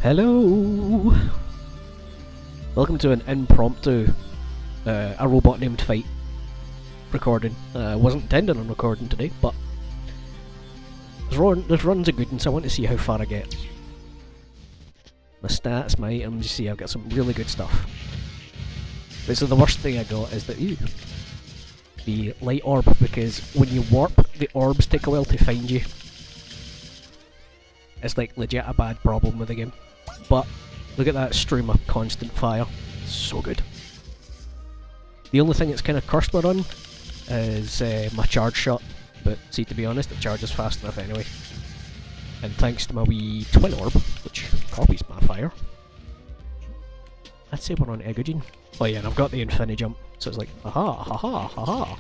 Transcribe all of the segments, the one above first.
Hello! Welcome to an impromptu, a robot named Fight recording. Wasn't intended on recording today, but this run's a good one, so I want to see how far I get. My stats, my items, you see I've got some really good stuff. This is the worst thing I got, is that the light orb, because when you warp, the orbs take a while to find you. It's like legit a bad problem with the game. But look at that stream of constant fire. So good. The only thing that's kind of cursed my run is my charge shot. But see, to be honest, it charges fast enough anyway. And thanks to my wee twin orb, which copies my fire, I'd say we're on Egogene. Oh yeah, and I've got the infinity jump, so it's like, haha, haha, haha.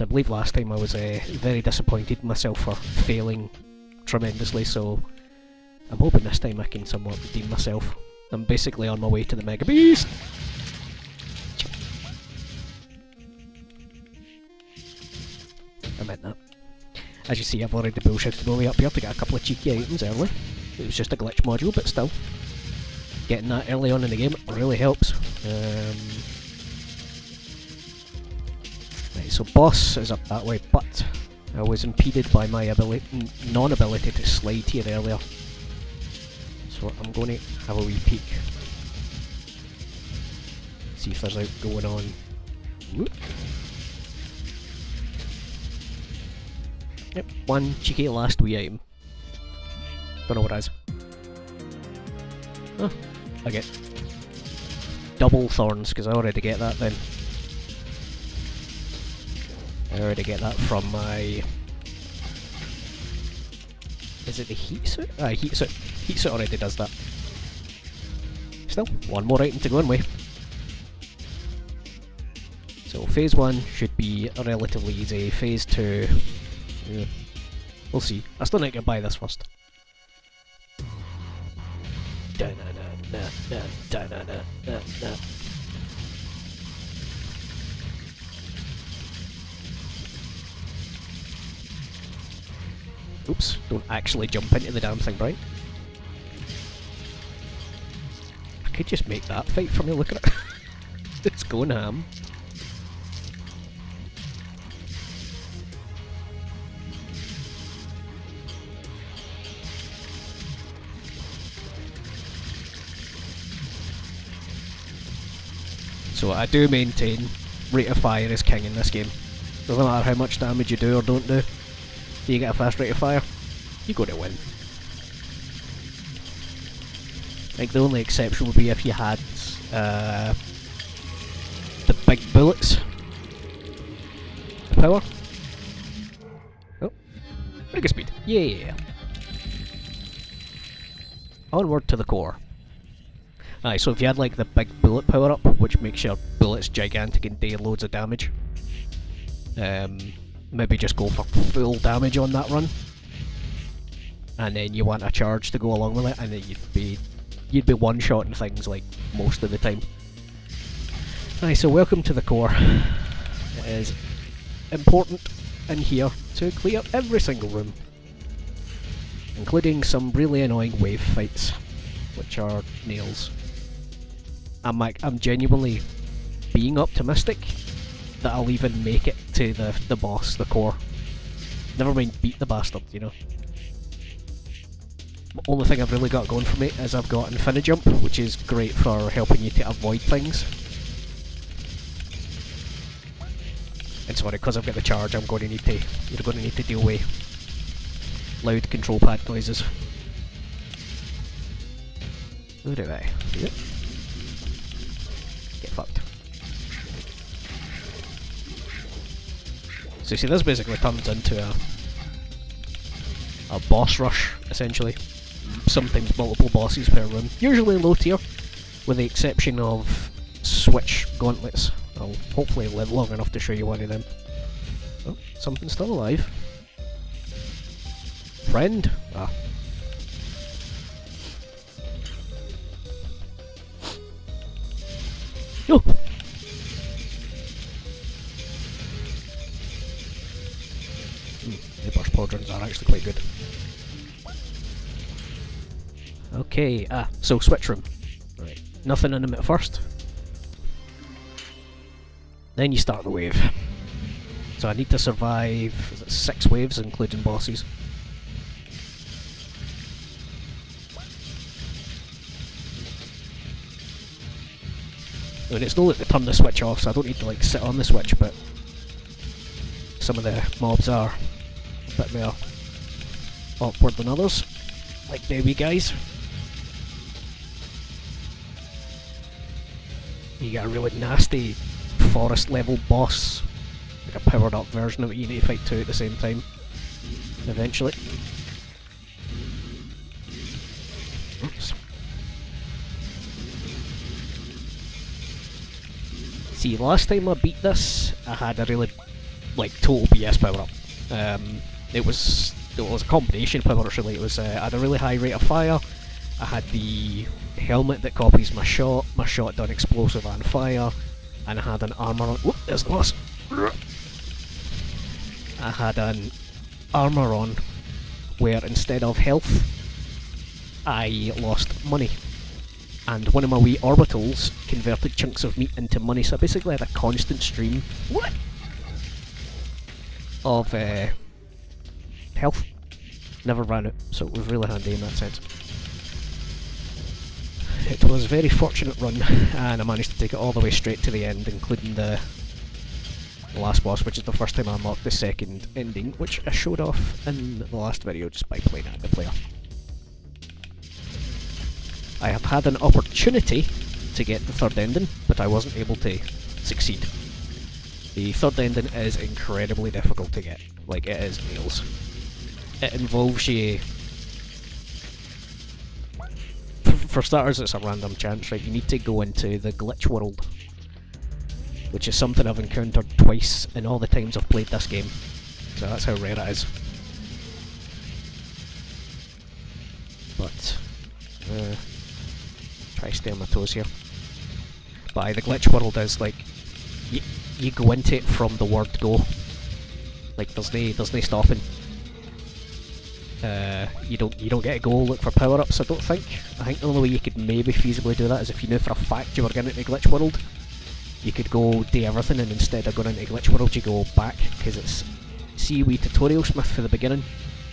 I believe last time I was very disappointed in myself for failing tremendously, so I'm hoping this time I can somewhat redeem myself. I'm basically on my way to the Megabeast! I meant that. As you see, I've already bullshitted my way up here to get a couple of cheeky items early. It was just a glitch module, but still. Getting that early on in the game really helps. Right, so boss is up that way, but I was impeded by my non-ability to slide here earlier. So I'm going to have a wee peek. See if there's out going on. Whoop. Yep, one cheeky last wee item. Don't know what it is. Oh, I get double thorns, because I already get that then. I already get that from my... Is it the heat suit? Heat suit. Heat suit already does that. Still, one more item to go on with. So phase 1 should be relatively easy. Phase 2... yeah, we'll see. I still need to buy this first. Oops, don't actually jump into the damn thing, right? I could just make that fight for me, look at it. It's going ham. So I do maintain rate of fire is king in this game. Doesn't matter how much damage you do or don't do. If you get a fast rate of fire, you're going to win. I think the only exception would be if you had the big bullets. The power. Oh, pretty good speed. Yeah. Onward to the core. Aye, so if you had like the big bullet power up, which makes your bullets gigantic and deal loads of damage, maybe just go for full damage on that run, and then you want a charge to go along with it, and then you'd be one-shotting things like most of the time. Aye, so welcome to the core. It is important in here to clear every single room, including some really annoying wave fights, which are nails. I'm genuinely being optimistic that I'll even make it to the boss, the core. Never mind beat the bastard, you know. The only thing I've really got going for me is I've got infinity jump, which is great for helping you to avoid things. And sorry, because I've got the charge, you're going to need to deal with loud control pad noises. Who do I? Yep. Get fucked. So you see, this basically turns into a boss rush, essentially. Sometimes multiple bosses per room. Usually low tier, with the exception of Switch gauntlets. I'll hopefully live long enough to show you one of them. Oh, something's still alive. Friend? Ah. Oh! The burst pauldrons are actually quite good. Okay, so switch room. Right, nothing in them at first. Then you start the wave. So I need to survive, is it 6 waves including bosses? I mean, it's not that they turn the switch off, so I don't need to like sit on the switch, but some of the mobs are a bit more awkward than others, like the wee guys. You get a really nasty forest level boss, like a powered up version of it you need to fight 2 at the same time, eventually. Oops. See, last time I beat this, I had a really, like, total BS power up. It was a combination of power ups really. It was I had a really high rate of fire. I had the helmet that copies my shotgun explosive and fire, and I had an armor on. Whoop, there's the boss. I had an armor on where instead of health, I lost money. And one of my wee orbitals converted chunks of meat into money, so I basically had a constant stream of health. Never ran out, so it was really handy in that sense. It was a very fortunate run, and I managed to take it all the way straight to the end, including the last boss, which is the first time I unlocked the second ending, which I showed off in the last video just by playing at the player. I have had an opportunity to get the third ending, but I wasn't able to succeed. The third ending is incredibly difficult to get, like it is nails. It involves you... For starters, it's a random chance, right? You need to go into the glitch world, which is something I've encountered twice in all the times I've played this game, so that's how rare it is. But... try to stay on my toes here. But the glitch world is like you go into it from the word go. Like there's no stopping. You don't get to go look for power ups. I don't think. I think the only way you could maybe feasibly do that is if you knew for a fact you were getting into glitch world. You could go do everything, and instead of going into glitch world, you go back because it's wee tutorial smith for the beginning.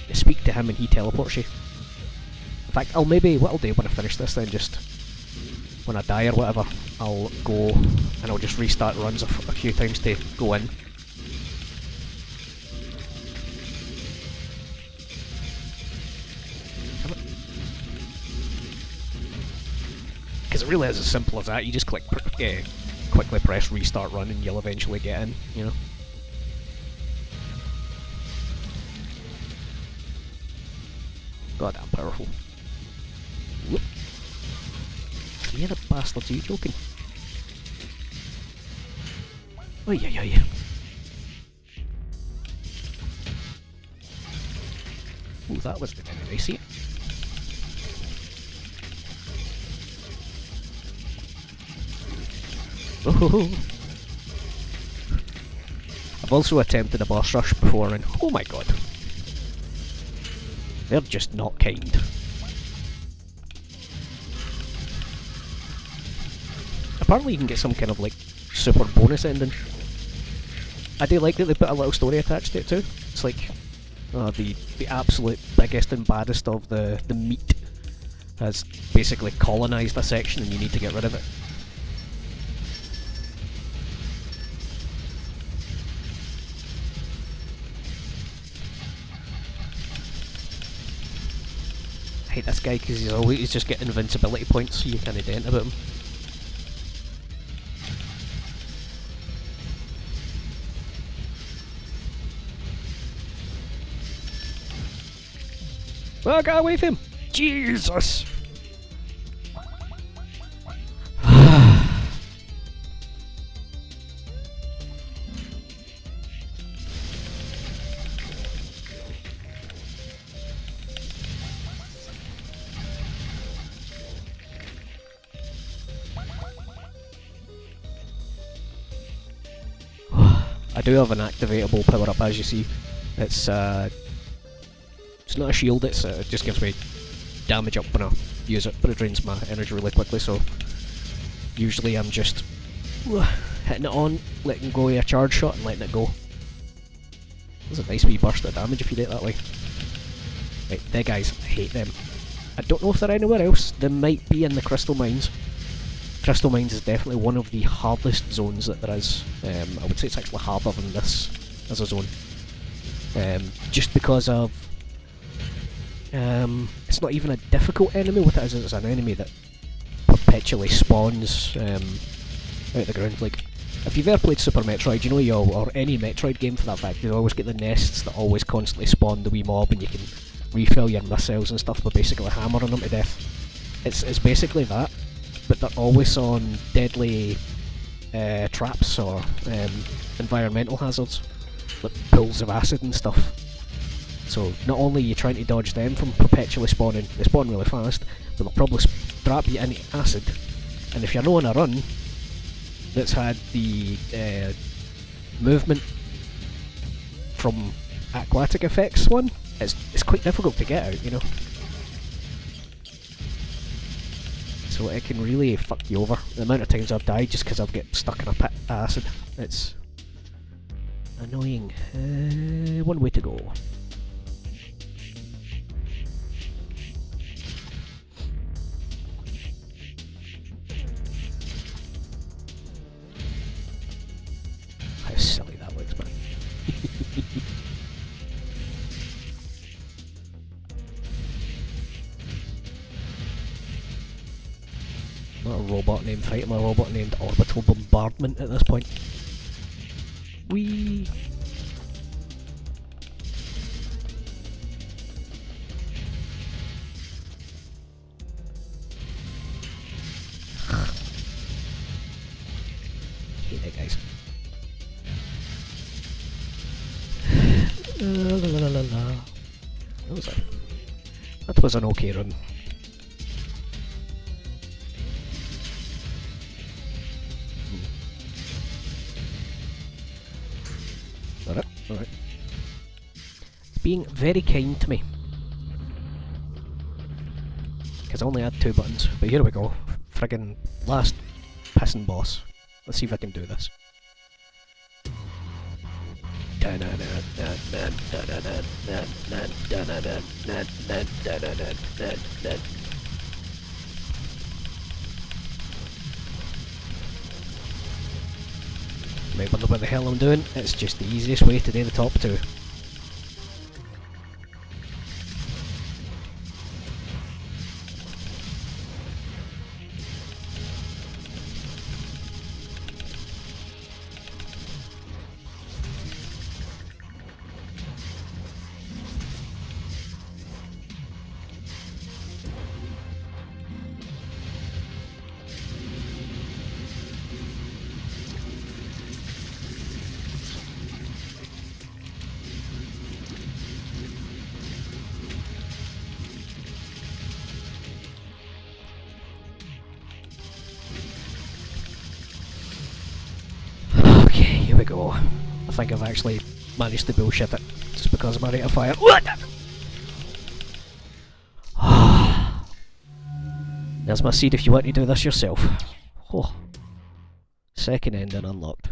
You speak to him and he teleports you. In fact, what I'll do when I finish this then, just when I die or whatever, I'll go and I'll just restart runs a few times to go in. Because it really is as simple as that. You just quickly press restart run and you'll eventually get in, you know. God, I'm powerful. Whoop. Yeah, the bastards, are you joking? Oh yeah. Ooh, that was the enemy, see it? Oh. I've also attempted a boss rush before and oh my god. They're just not kind. Apparently you can get some kind of like super bonus ending. I do like that they put a little story attached to it too. It's like the absolute biggest and baddest of the meat has basically colonised a section and you need to get rid of it. I hate this guy because he's just getting invincibility points, so you can't dent about him. Well, get away from him! Jesus! I do have an activatable power up, as you see. It's not a shield, it just gives me damage up when I use it, but it drains my energy really quickly, so usually I'm just hitting it on, letting go of a charge shot and letting it go. There's a nice wee burst of damage if you do it that way. Right, they guys, I hate them. I don't know if they're anywhere else. They might be in the Crystal Mines. Crystal Mines is definitely one of the hardest zones that there is. I would say it's actually harder than this as a zone. Just because of... it's not even a difficult enemy, what it is it's an enemy that perpetually spawns out of the ground. Like, if you've ever played Super Metroid, you know, or any Metroid game for that fact, you always get the nests that always constantly spawn the wee mob, and you can refill your missiles and stuff by basically hammering them to death. It's basically that, but they're always on deadly traps or environmental hazards, like pools of acid and stuff. So not only are you trying to dodge them from perpetually spawning, they spawn really fast, but they'll probably trap you into acid, and if you're not on a run that's had the movement from aquatic effects one, it's quite difficult to get out, you know. So it can really fuck you over. The amount of times I've died just because I've get stuck in a pit of acid, it's annoying. One way to go. How silly that looks, man. Not a robot named Fight, I'm a robot named Orbital Bombardment at this point. Whee! Hate that, guys. That was an okay run. Alright. It's being very kind to me. Because I only had 2 buttons. But here we go. Friggin' last pissing boss. Let's see if I can do this. You might wonder what the hell I'm doing. It's just the easiest way to do the top 2. Here we go. I think I've actually managed to bullshit it just because of my rate of fire. What? There's my seed if you want to do this yourself. Oh. Second ending unlocked.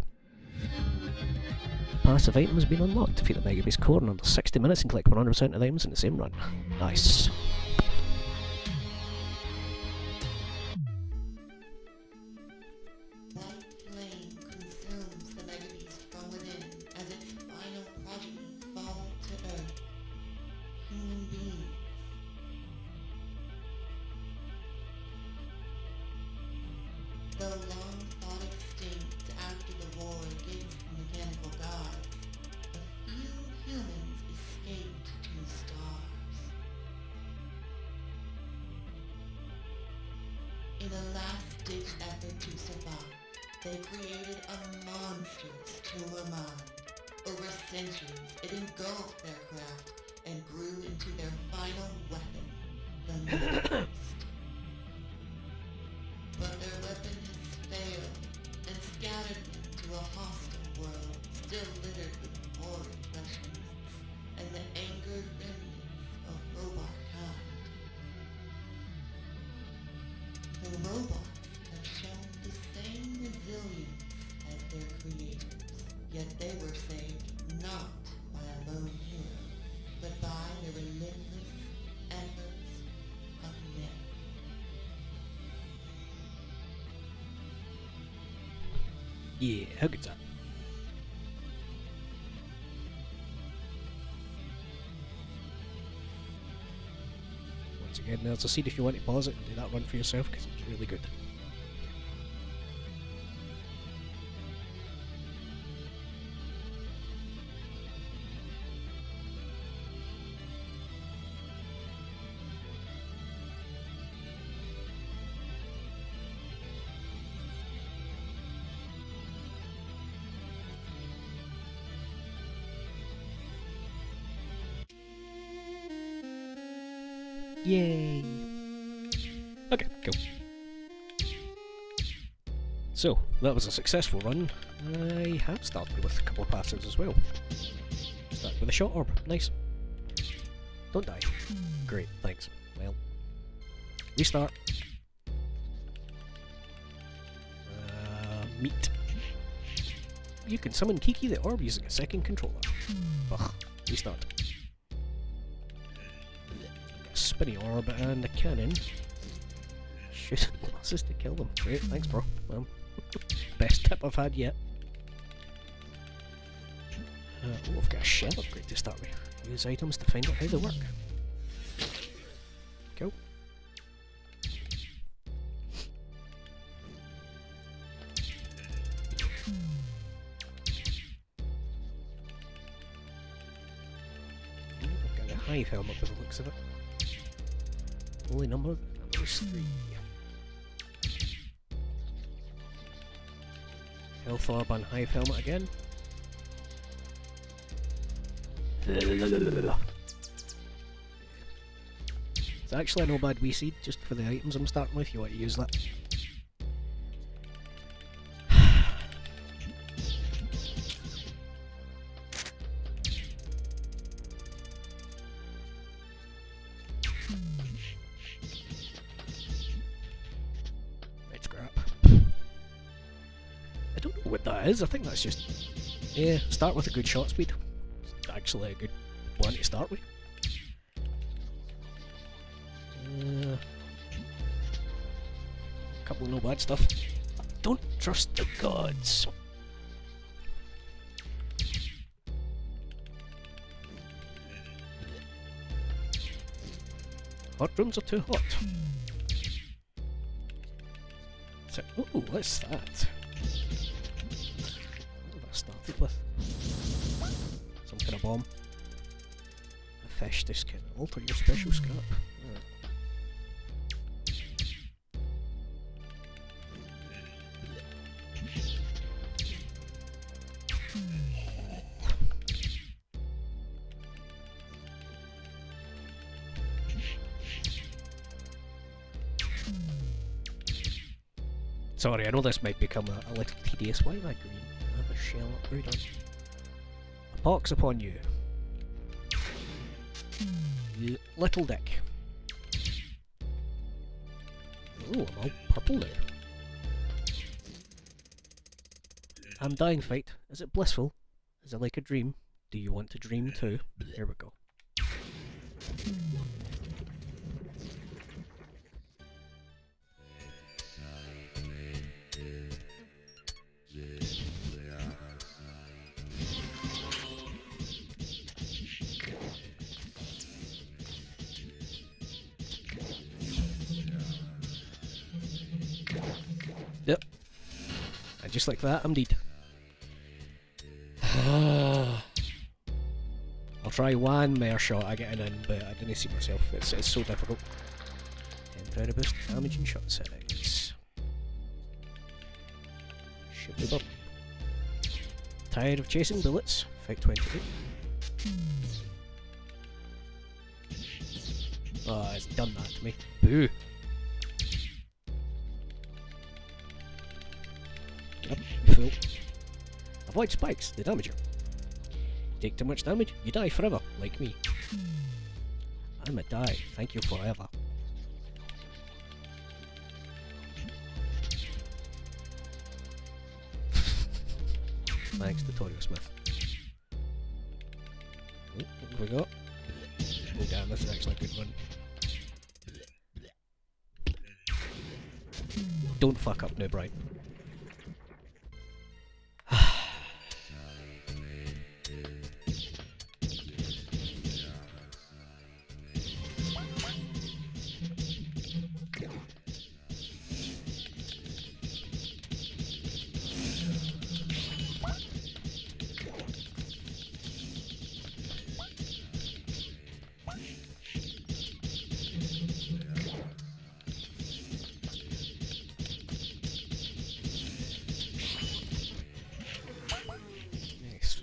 Passive item has been unlocked. Defeat the Megabeast core in under 60 minutes and collect 100% of the items in the same run. Nice. The long-thought extinct after the war against the mechanical gods, a few humans escaped to stars. In a last-ditch effort to survive, they created a monstrous tumor mind. Over centuries, it engulfed their craft and grew into their final weapon, the Megabeast. But their weapon has failed and scattered them to a hostile world still littered with horrid flesh beasts. Yeah, how good's that? Once again, there's a seed if you want to pause it and do that run for yourself, because it's really good. Yay! Okay, cool. So, that was a successful run. I have started with a couple of passives as well. Started with a shot orb. Nice. Don't die. Great, thanks. Well, restart. Meat. You can summon Kiki the orb using a second controller. Ugh. Restart. Spinny orb and a cannon. Shoot bosses to kill them. Great, thanks bro. Best tip I've had yet. Oh, I've got a shell upgrade to start with. Use items to find out how they work. Cool. I've got a hive helmet by the looks of it. Only number is 3. Health orb on hive helmet again. It's actually no bad wee seed, just for the items I'm starting with, you want to use that. I think that's just, yeah, start with a good shot speed. It's actually a good one to start with. A couple of no bad stuff. Don't trust the gods. Hot rooms are too hot. So, ooh, what's that? Started with some kind of bomb. A fish. This can alter your special scrap. Sorry, I know this might become a little tedious. Why am I green? I have a shell upgrade on. A pox upon you. You little dick. Oh, I'm all purple now. I'm dying fight. Is it blissful? Is it like a dream? Do you want to dream too? Here we go. Yep. And just like that, I'm dead. I'll try one more shot at getting in, but I didn't see myself. It's so difficult. Temporary boost damage and shot settings. Should be up. Tired of chasing bullets. Fight 28. Oh, it's done that to me. Boo. Yep, you fool. Avoid spikes, they damage you. Take too much damage, you die forever, like me. I'm a die, thank you forever. Thanks, Tutorial Smith. Oh, what have we got? Oh damn, this is actually a good one. Don't fuck up now, Brian.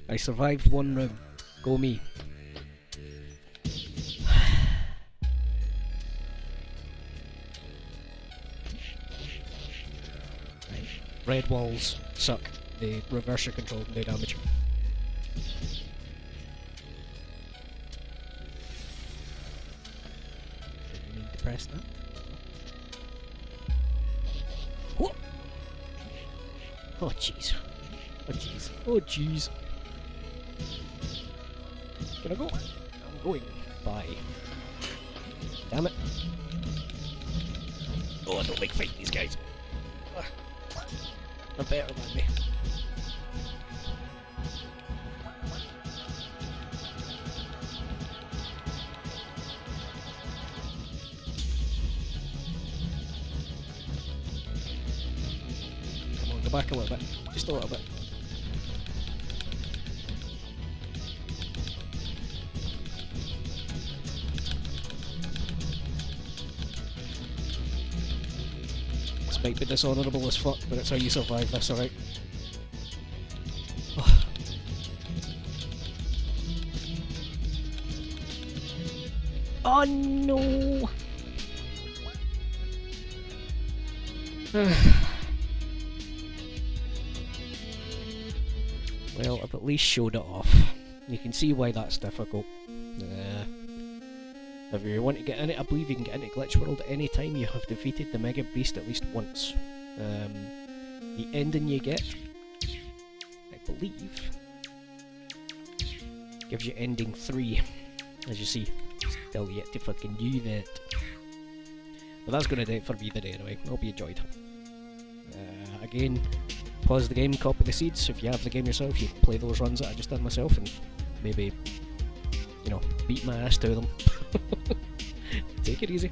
I survived one room. Go me. Red walls suck. They reverse your control and do damage. Didn't mean to press that. What? Oh jeez. Oh jeez. Oh jeez. Can I go? I'm going. Bye. Damn it. Oh, I don't like fighting these guys. They're better than me. Come on, go back a little bit. Just a little bit. This might be dishonourable as fuck, but it's how you survive this, alright? Oh no! Well, I've at least showed it off. You can see why that's difficult. If you want to get in it, I believe you can get into Glitch World any time you have defeated the Megabeast at least once. The ending you get, I believe, gives you ending 3, as you see. Still yet to fucking do that. But that's going to do it for me today anyway. Hope you enjoyed. Again, pause the game, copy the seeds. If you have the game yourself, you can play those runs that I just did myself and maybe, you know, beat my ass to them. Take it easy.